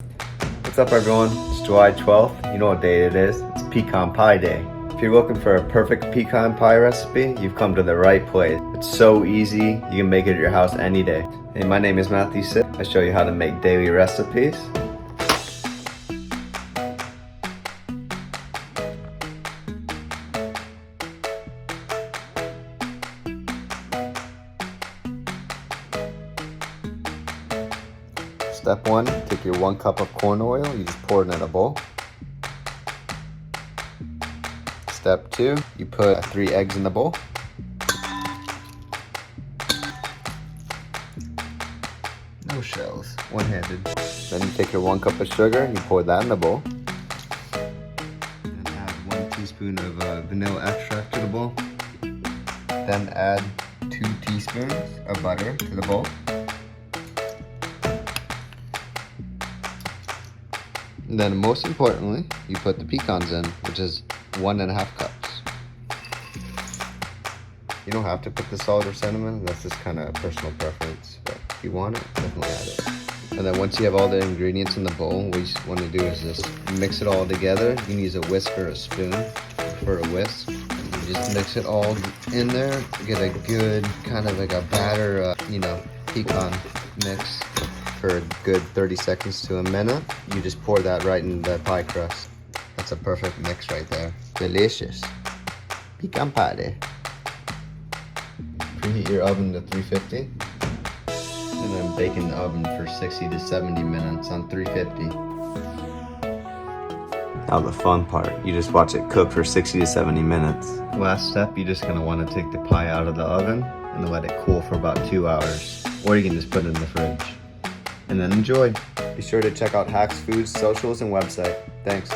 What's up everyone? It's July 12th. You know what day it is. It's Pecan Pie Day. If you're looking for a perfect pecan pie recipe, you've come to the right place. It's so easy, you can make it at your house any day. Hey, my name is Matthew Sitt. I show you how to make daily recipes. Step 1, take your 1 cup of corn oil, you just pour it in a bowl. Step 2, you put 3 eggs in the bowl. No shells, one-handed. Then you take your 1 cup of sugar and you pour that in the bowl. And add 1 teaspoon of vanilla extract to the bowl. Then add 2 teaspoons of butter to the bowl. And then most importantly, you put the pecans in, which is 1.5 cups. You don't have to put the salt or cinnamon, that's just kind of personal preference. But if you want it, definitely add it. And then once you have all the ingredients in the bowl, what you want to do is just mix it all together. You can use a whisk or a spoon for a whisk. You just mix it all in there, get a good kind of like a batter, pecan mix. For a good 30 seconds to a minute. You just pour that right in the pie crust. That's a perfect mix right there. Delicious. Pecan pie day. Preheat your oven to 350. And then bake in the oven for 60 to 70 minutes on 350. Now the fun part, you just watch it cook for 60 to 70 minutes. Last step, you're just gonna wanna take the pie out of the oven and then let it cool for about 2 hours. Or you can just put it in the fridge. And then enjoy. Be sure to check out Hacks Foods socials and website. Thanks.